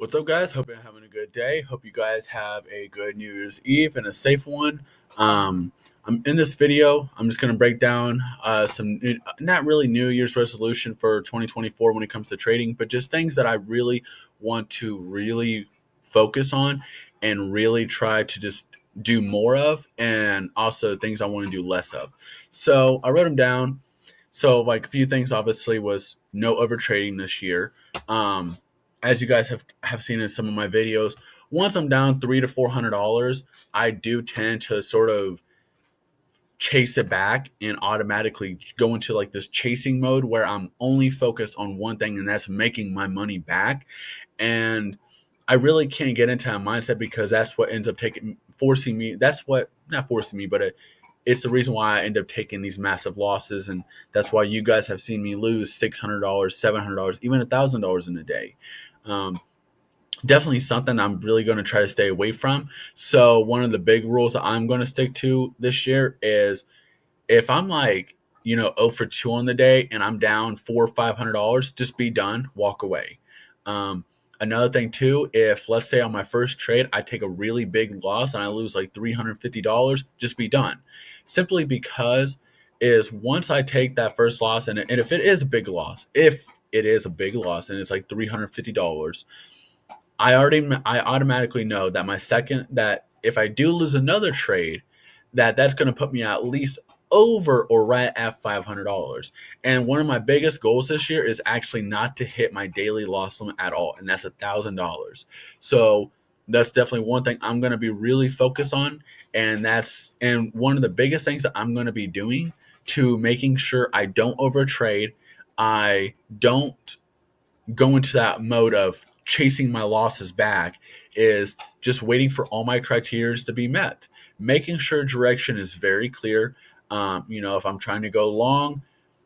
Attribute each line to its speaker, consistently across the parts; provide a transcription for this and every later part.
Speaker 1: What's up, guys? Hope you're having a good day. Hope you guys have a good New Year's Eve and a safe one. Um, I'm in this video. I'm just going to break down not really New Year's resolution for 2024 when it comes to trading, but just things that I really want to really focus on and really try to just do more of, and also things I want to do less of. So I wrote them down. So, like, a few things obviously was no overtrading this year. Um, as you guys have seen in some of my videos, once I'm down $300 to $400, I do tend to sort of chase it back and automatically go into like this chasing mode where I'm only focused on one thing, and that's making my money back. And I really can't get into that mindset because that's what ends up forcing me. That's what not forcing me, but it's the reason why I end up taking these massive losses, and that's why you guys have seen me lose $600, $700, even $1,000 in a day. Um, Definitely something I'm really going to try to stay away from. So one of the big rules that I'm going to stick to this year is if I'm like 0 for 2 on the day and I'm down $400 or $500, just be done, walk away. Another thing too, if let's say on my first trade I take a really big loss and I lose like $350, just be done. Simply because is once I take that first loss, and if it is a big loss, if it is a big loss and it's like $350, I automatically know that my second that if I do lose another trade, that's going to put me at least over or right at $500. And one of my biggest goals this year is actually not to hit my daily loss limit at all, and that's $1,000. So that's definitely one thing I'm going to be really focused on, and one of the biggest things that I'm going to be doing to making sure I don't overtrade, I don't go into that mode of chasing my losses back, is just waiting for all my criteria to be met, making sure direction is very clear. If I'm trying to go long,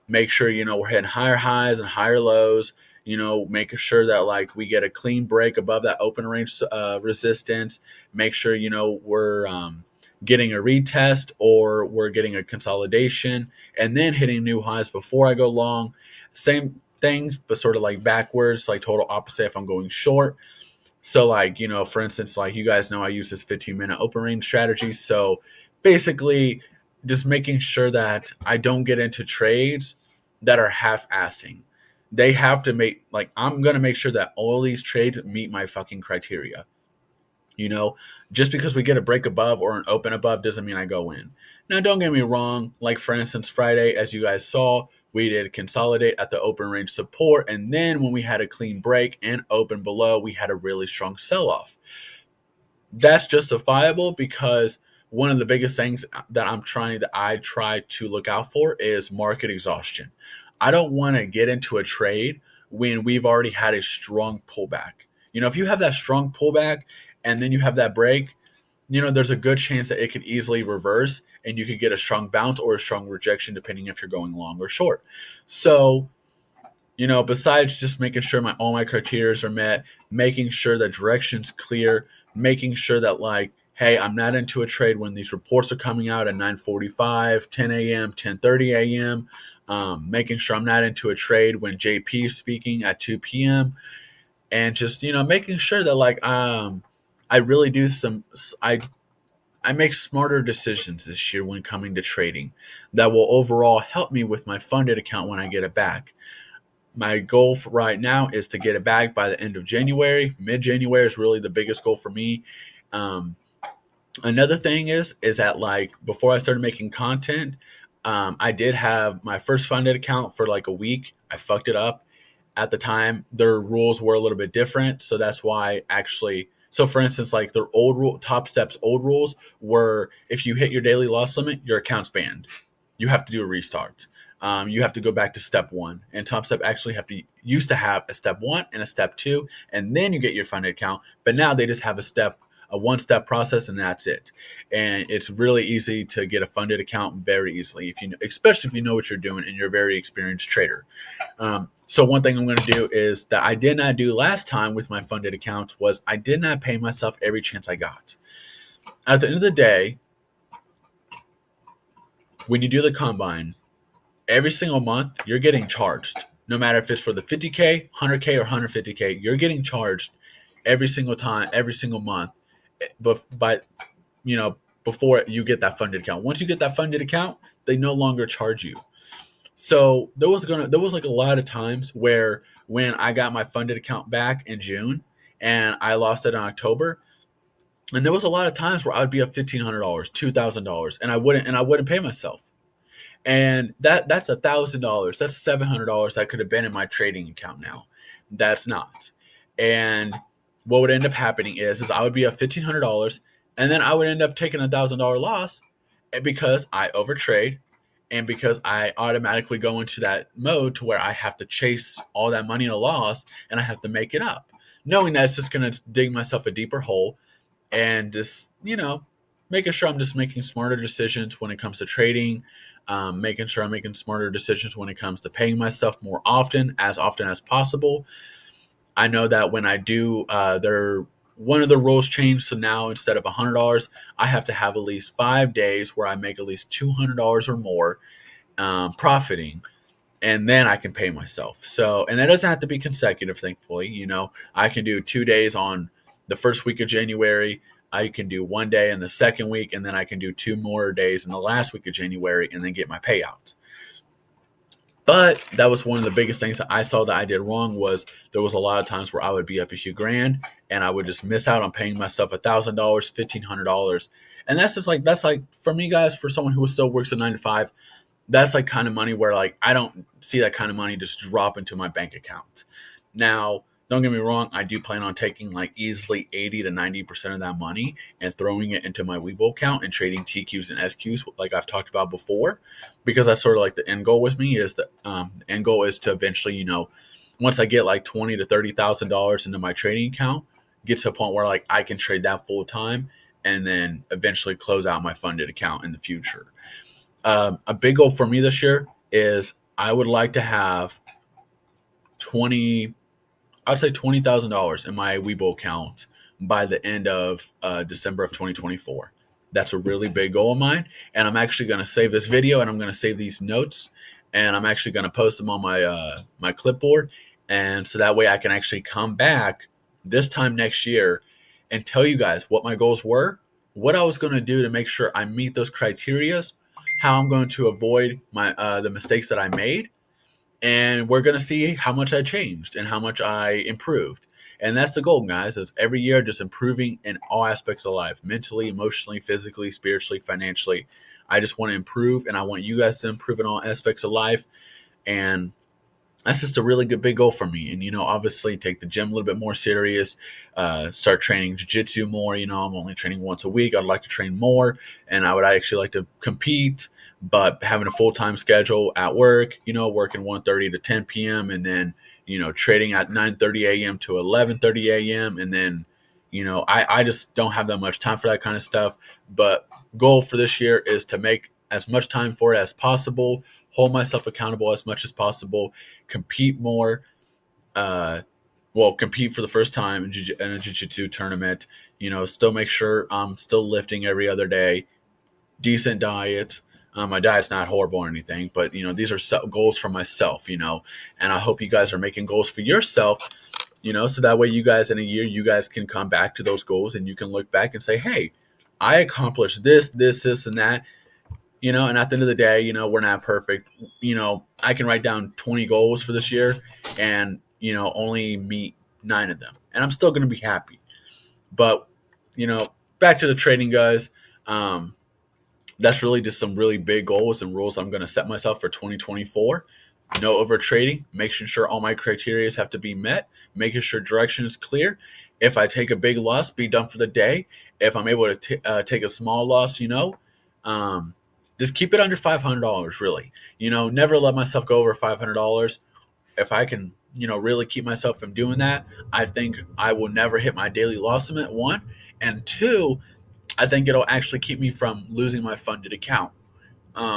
Speaker 1: make sure we're hitting higher highs and higher lows. Making sure that like we get a clean break above that open range resistance. Make sure we're getting a retest or we're getting a consolidation, and then hitting new highs before I go long. Same things, but sort of like backwards, like total opposite if I'm going short. So, like, for instance, like you guys know, I use this 15-minute open range strategy. So basically, just making sure that I don't get into trades that are half-assing. They have to I'm going to make sure that all these trades meet my fucking criteria. You know, just because we get a break above or an open above doesn't mean I go in. Now, don't get me wrong. Like, for instance, Friday, as you guys saw, we did consolidate at the open range support. And then when we had a clean break and open below, we had a really strong sell off. That's justifiable because one of the biggest things that I try to look out for is market exhaustion. I don't want to get into a trade when we've already had a strong pullback. If you have that strong pullback and then you have that break, there's a good chance that it could easily reverse and you could get a strong bounce or a strong rejection depending if you're going long or short. So, besides just making sure all my criteria are met, making sure the direction's clear, making sure that like, hey, I'm not into a trade when these reports are coming out at 9:45, 10 a.m., 10:30 a.m., making sure I'm not into a trade when JP is speaking at 2 p.m., and just making sure that like I really do I make smarter decisions this year when coming to trading that will overall help me with my funded account when I get it back. My goal for right now is to get it back by the end of January. Mid-January is really the biggest goal for me. Um, Another thing is that like before I started making content, I did have my first funded account for like a week. I fucked it up. At the time, their rules were a little bit different, so that's why actually. So, for instance, like their old rule, Top Step's old rules were if you hit your daily loss limit, your account's banned. You have to do a restart. You have to go back to step one, and Top Step actually used to have a step one and a step two, and then you get your funded account. But now they just have a one-step process, and that's it. And it's really easy to get a funded account very easily especially if you know what you're doing and you're a very experienced trader. So one thing I'm going to do is that I did not do last time with my funded account was I did not pay myself every chance I got. At the end of the day, when you do the combine, every single month you're getting charged. No matter if it's for the 50K, 100K, or 150K, you're getting charged every single time, every single month, but by you know before you get that funded account. Once you get that funded account, they no longer charge you. So there was like a lot of times where when I got my funded account back in June and I lost it in October, and there was a lot of times where I'd be up $1,500, $2,000, and I wouldn't pay myself. And that's $1,000. That's $700 that could have been in my trading account now. That's not. And what would end up happening is I would be up $1,500, and then I would end up taking $1,000 loss because I overtrade and because I automatically go into that mode to where I have to chase all that money in a loss and I have to make it up, knowing that it's just going to dig myself a deeper hole and just making sure I'm just making smarter decisions when it comes to trading, making sure I'm making smarter decisions when it comes to paying myself more often as possible. I know that when I do, one of the rules changed, so now instead of $100, I have to have at least 5 days where I make at least $200 or more profiting, and then I can pay myself. So, and that doesn't have to be consecutive, thankfully. I can do 2 days on the first week of January. I can do one day in the second week, and then I can do 2 more days in the last week of January and then get my payout. But that was one of the biggest things that I saw that I did wrong was there was a lot of times where I would be up a few grand and I would just miss out on paying myself $1,000, $1,500. And that's like for me guys, for someone who still works a 9 to 5, that's like kind of money where like I don't see that kind of money just drop into my bank account. Now, don't get me wrong, I do plan on taking like easily 80 to 90% of that money and throwing it into my Webull account and trading TQs and SQs like I've talked about before, because that's sort of like the end goal with me is the end goal is to eventually, once I get like $20,000 to $30,000 into my trading account, get to a point where like I can trade that full time and then eventually close out my funded account in the future. A big goal for me this year is I would like to have 20 I'd say $20,000 in my Webull account by the end of December of 2024. That's a really big goal of mine, and I'm actually going to save this video and I'm going to save these notes, and I'm actually going to post them on my clipboard, and so that way I can actually come back this time next year and tell you guys what my goals were, what I was going to do to make sure I meet those criterias, how I'm going to avoid the mistakes that I made, and we're going to see how much I changed and how much I improved. And that's the goal, guys, is every year just improving in all aspects of life, mentally, emotionally, physically, spiritually, financially. I just want to improve, and I want you guys to improve in all aspects of life. And that's just a really good big goal for me. And, obviously take the gym a little bit more serious, start training jiu-jitsu more. I'm only training once a week. I'd like to train more, and I would actually like to compete, but having a full-time schedule at work, working 1:30 to 10 p.m. and then, trading at 9:30 a.m. to 11:30 a.m. And then, I just don't have that much time for that kind of stuff. But goal for this year is to make as much time for it as possible, hold myself accountable as much as possible, compete more, compete for the first time in a jiu-jitsu tournament, still make sure I'm still lifting every other day, decent diet. My diet's not horrible or anything, but these are goals for myself, and I hope you guys are making goals for yourself, so that way you guys in a year, you guys can come back to those goals and you can look back and say, hey, I accomplished this, and that, and at the end of the day, we're not perfect. I can write down 20 goals for this year and, only meet 9 of them, and I'm still going to be happy. But, back to the trading, guys. That's really just some really big goals and rules I'm going to set myself for 2024. No over trading, making sure all my criteria have to be met, making sure direction is clear. If I take a big loss, be done for the day. If I'm able to take a small loss, just keep it under $500, really. Never let myself go over $500. If I can, really keep myself from doing that, I think I will never hit my daily loss limit, one. And two, I think it'll actually keep me from losing my funded account.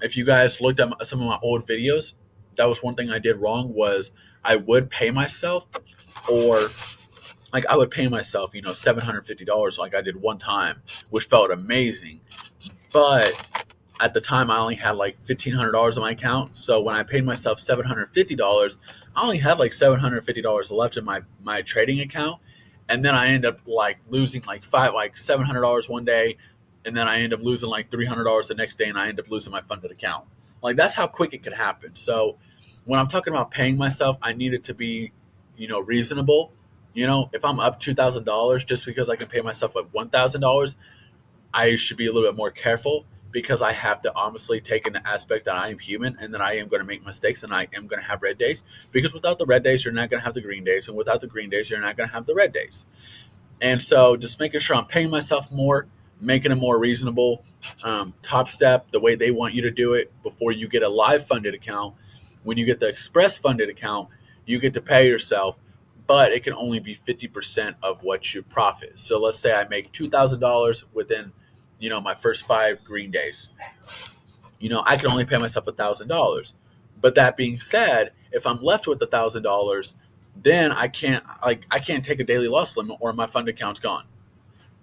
Speaker 1: If you guys looked at some of my old videos, that was one thing I did wrong was I would pay myself, or like I would pay myself, $750 like I did one time, which felt amazing. But at the time I only had like $1,500 on my account. So when I paid myself $750, I only had like $750 left in my trading account. and then I end up like losing like $700 one day, and then I end up losing like $300 the next day, and I end up losing my funded account. Like that's how quick it could happen. So when I'm talking about paying myself, I need it to be, reasonable. If I'm up $2,000 just because I can pay myself like $1,000, I should be a little bit more careful because I have to honestly take in the aspect that I am human and that I am going to make mistakes and I am going to have red days. Because without the red days, you're not going to have the green days, and without the green days, you're not going to have the red days. And so just making sure I'm paying myself more, making it more reasonable. Top step, the way they want you to do it before you get a live funded account. When you get the express funded account, you get to pay yourself, but it can only be 50% of what you profit. So let's say I make $2,000 within, my first 5 green days. I can only pay myself $1,000. But that being said, if I'm left with $1,000, then I can't take a daily loss limit or my fund account's gone.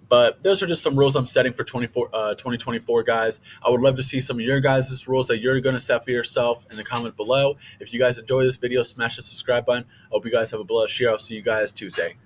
Speaker 1: But those are just some rules I'm setting for 2024, guys. I would love to see some of your guys' rules that you're going to set for yourself in the comment below. If you guys enjoy this video, smash the subscribe button. I hope you guys have a blessed year. I'll see you guys Tuesday.